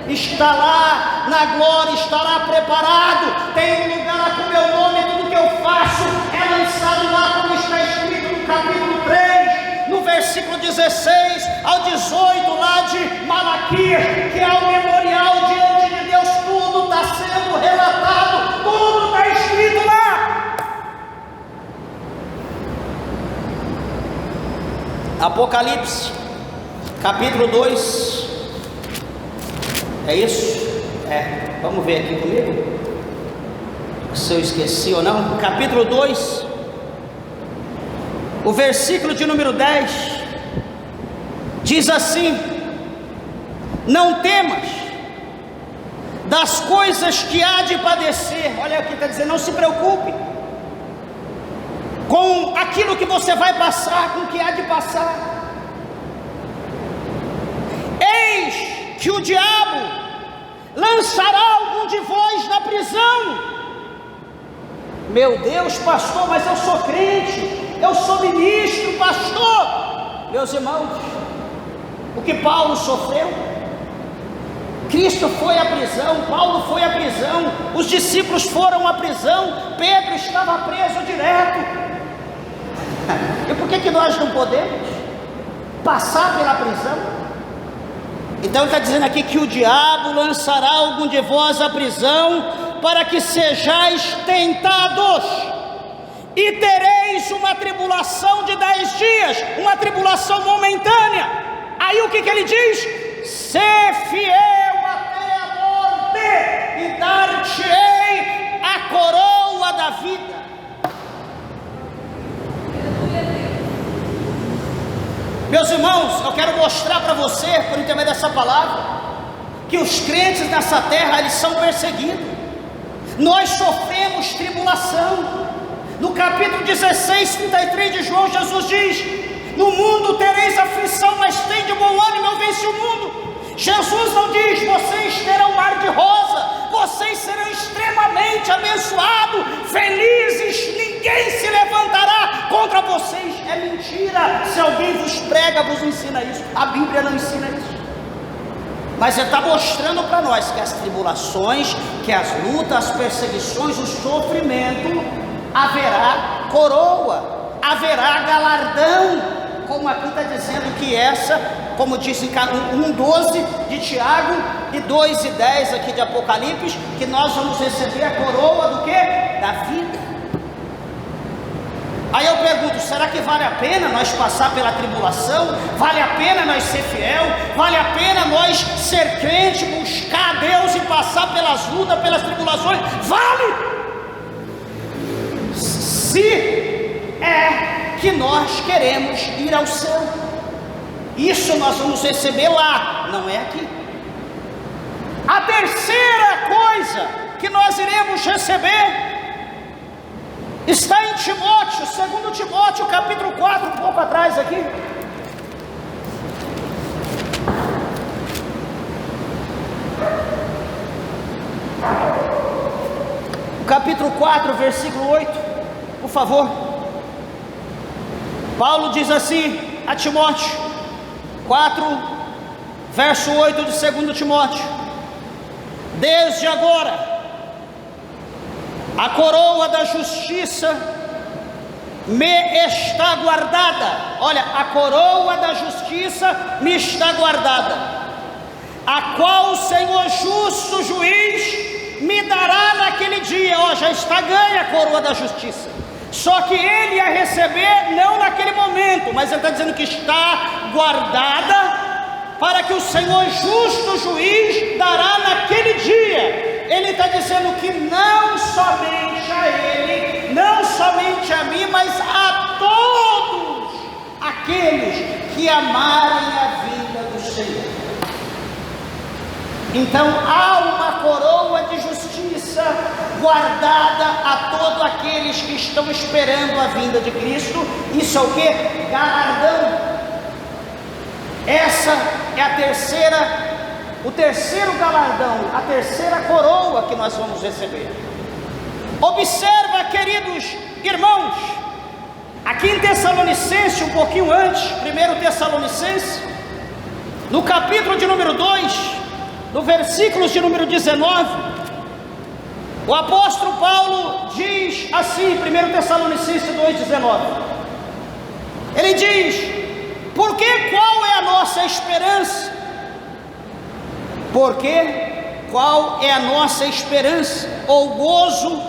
está lá na glória, estará preparado, tem um lugar lá com o meu nome, tudo que eu faço é lançado lá, como está escrito no capítulo 3, no versículo 16 ao 18 lá de Malaquias, que é o memorial diante de Deus, tudo está sendo relatado, tudo está escrito lá. Apocalipse, capítulo 2, é isso? Vamos ver aqui comigo, se eu esqueci ou não. Capítulo 2, O versículo de número 10 diz assim: não temas das coisas que há de padecer. Olha o que está dizendo, não se preocupe com aquilo que você vai passar, com o que há de passar. Eis que o diabo lançará algum de vós na prisão. Meu Deus, pastor, mas eu sou crente, eu sou ministro, pastor. Meus irmãos, o que Paulo sofreu, Cristo foi à prisão, Paulo foi à prisão, os discípulos foram à prisão, Pedro estava preso direto. E por que nós não podemos passar pela prisão? Então ele está dizendo aqui que o diabo lançará algum de vós à prisão, para que sejais tentados, e tereis uma tribulação de 10 dias, uma tribulação momentânea. Aí o que ele diz? Sê fiel até a morte, e dar-te-ei a coroa da vida. Meus irmãos, eu quero mostrar para você, por intermédio dessa palavra, que os crentes nessa terra, eles são perseguidos. Nós sofremos tribulação. No capítulo 16, 33 de João, Jesus diz: no mundo tereis aflição, mas tem de bom ânimo, eu venci o mundo. Jesus não diz: vocês terão mar de rosa, vocês serão extremamente abençoados, felizes, ninguém se levantará contra vocês. É mentira. Se alguém vos prega, vos ensina isso. A Bíblia não ensina isso. Mas ele está mostrando para nós que as tribulações, que as lutas, as perseguições, o sofrimento, haverá coroa, haverá galardão, como aqui está dizendo que essa, como disse em 1:12 de Tiago e 2:10 aqui de Apocalipse, que nós vamos receber a coroa do que? Da vida. Aí eu pergunto, será que vale a pena nós passar pela tribulação? Vale a pena nós ser fiel? Vale a pena nós ser crente, buscar a Deus e passar pelas lutas, pelas tribulações? Vale! Se é que nós queremos ir ao céu. Isso nós vamos receber lá, não é aqui. A terceira coisa que nós iremos receber está em Timóteo, 2 Timóteo, capítulo 4, um pouco atrás aqui. Capítulo 4, versículo 8, por favor. Paulo diz assim a Timóteo, 4, verso 8 de 2 Timóteo: desde agora a coroa da justiça me está guardada. Olha, a coroa da justiça me está guardada, a qual o Senhor justo juiz me dará naquele dia. Ó, já está ganha a coroa da justiça. Só que ele ia receber não naquele momento, mas ele está dizendo que está guardada, para que o Senhor justo juiz dará naquele dia. Ele está dizendo que não somente a ele, não somente a mim, mas a todos aqueles que amarem a vinda do Senhor. Então há uma coroa de justiça guardada a todos aqueles que estão esperando a vinda de Cristo. Isso é o que? Galardão. Essa é a terceira, o terceiro galardão, a terceira coroa que nós vamos receber. Observa, queridos irmãos, aqui em Tessalonicenses, um pouquinho antes, 1 Tessalonicenses, no capítulo de número 2, no versículo de número 19, o apóstolo Paulo diz assim, 1 Tessalonicenses 2,19, ele diz: porque qual é a nossa esperança? Porque qual é a nossa esperança? Ou gozo,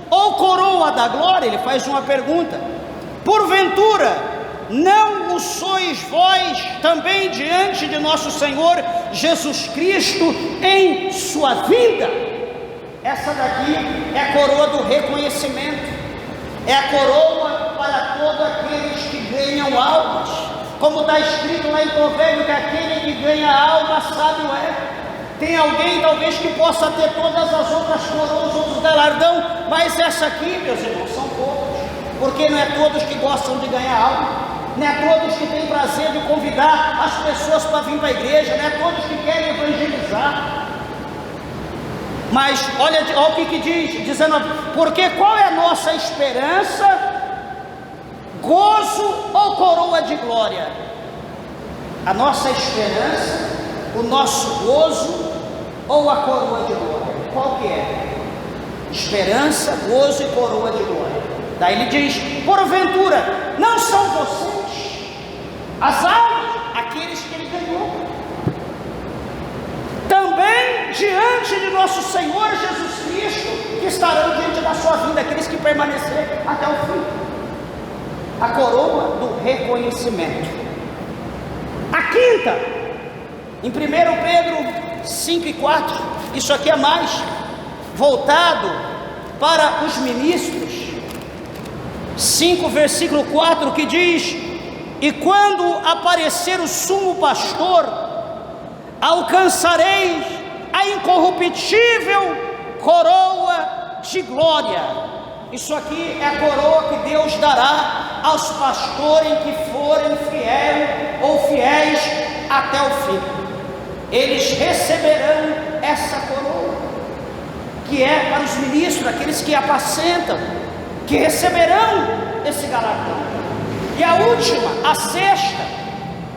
ou coroa da glória? Ele faz uma pergunta. Porventura não o sois vós também diante de nosso Senhor Jesus Cristo em sua vinda? Essa daqui é a coroa do reconhecimento, é a coroa para todos aqueles que ganham almas. Como está escrito lá em Provérbio, que aquele que ganha alma sábio é. Tem alguém talvez que possa ter todas as outras coroas, outros galardão, mas essa aqui, meus irmãos, são poucos, porque não é todos que gostam de ganhar alma, não é todos que têm prazer de convidar as pessoas para vir para a igreja, não é todos que querem evangelizar. Mas olha o que diz, 19, porque qual é a nossa esperança, gozo ou coroa de glória? A nossa esperança, o nosso gozo ou a coroa de glória? Qual que é? Esperança, gozo e coroa de glória. Daí ele diz, porventura, não são vocês as almas, aqueles que ele ganhou, também diante de nosso Senhor Jesus Cristo, que estarão diante da sua vinda, aqueles que permanecerem até o fim. A coroa do reconhecimento. A quinta, em 1 Pedro 5 e 4, isso aqui é mais voltado para os ministros. 5 versículo 4, que diz, e quando aparecer o sumo pastor, alcançareis a incorruptível coroa de glória. Isso aqui é a coroa que Deus dará aos pastores que forem fiéis até o fim. Eles receberão essa coroa, que é para os ministros, aqueles que apacentam, que receberão esse galardão. E a última, a sexta,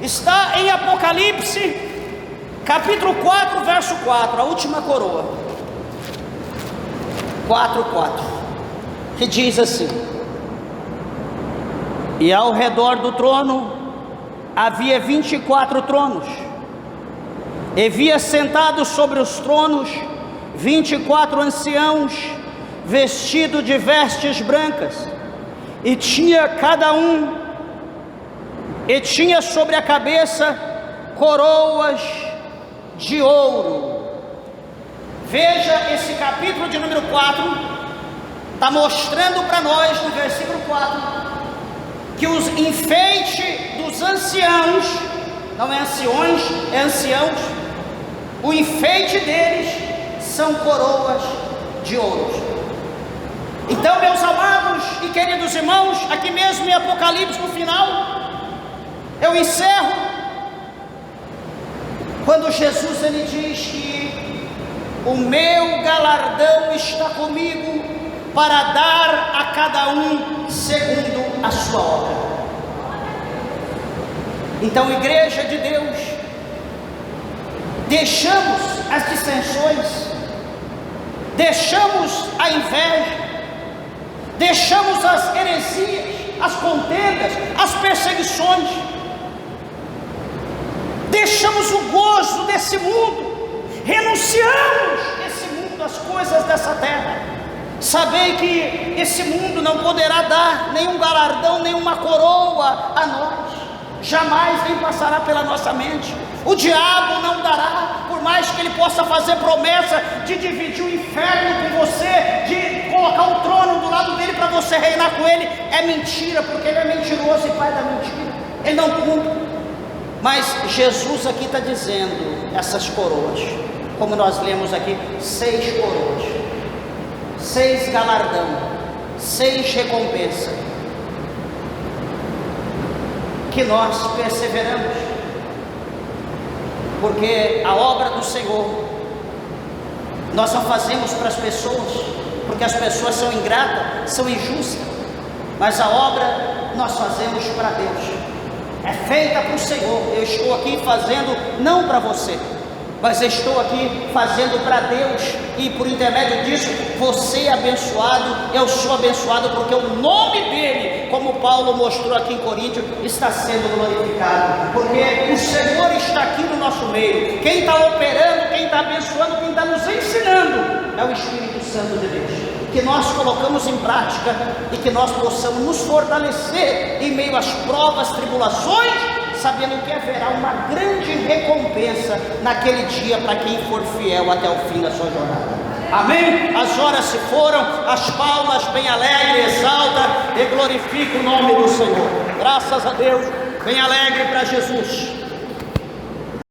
está em Apocalipse, capítulo 4, verso 4, a última coroa, 4:4, que diz assim, e ao redor do trono havia 24 tronos, e via sentados sobre os tronos 24 anciãos, vestidos de vestes brancas, e tinha sobre a cabeça coroas de ouro. Veja, esse capítulo de número 4 está mostrando para nós, no versículo 4, que os enfeites dos anciãos, não é anciões, é anciãos, o enfeite deles são coroas de ouro. Então, meus amados e queridos irmãos, aqui mesmo em Apocalipse, no final, eu encerro, quando Jesus ele diz que o meu galardão está comigo para dar a cada um segundo a sua obra. Então, igreja de Deus, deixamos as dissensões, deixamos a inveja, deixamos as heresias, as contendas, as perseguições, deixamos o gozo desse mundo, renunciamos esse mundo, as coisas dessa terra. Sabei que esse mundo não poderá dar nenhum galardão, nenhuma coroa a nós, jamais nem passará pela nossa mente. O diabo não dará, por mais que ele possa fazer promessa de dividir o inferno com você, de colocar um trono do lado dele para você reinar com ele, é mentira, porque ele é mentiroso e pai da mentira, ele não cumpre. Mas Jesus aqui está dizendo, essas coroas, como nós lemos aqui, 6 coroas, 6 galardão, 6 recompensa, que nós perseveramos, porque a obra do Senhor nós não fazemos para as pessoas, porque as pessoas são ingratas, são injustas, mas a obra nós fazemos para Deus, é feita para o Senhor. Eu estou aqui fazendo não para você, mas eu estou aqui fazendo para Deus, e por intermédio disso você é abençoado, eu sou abençoado, porque o nome dele, como Paulo mostrou aqui em Coríntios, está sendo glorificado, porque o Senhor está aqui no nosso meio. Quem está operando, quem está abençoando, quem está nos ensinando é o Espírito Santo de Deus, que nós colocamos em prática e que nós possamos nos fortalecer em meio às provas, tribulações, sabendo que haverá uma grande recompensa naquele dia para quem for fiel até o fim da sua jornada. Amém? As horas se foram, as palmas bem alegres, exalta, glorifica o nome do Senhor. Graças a Deus, vem alegre para Jesus.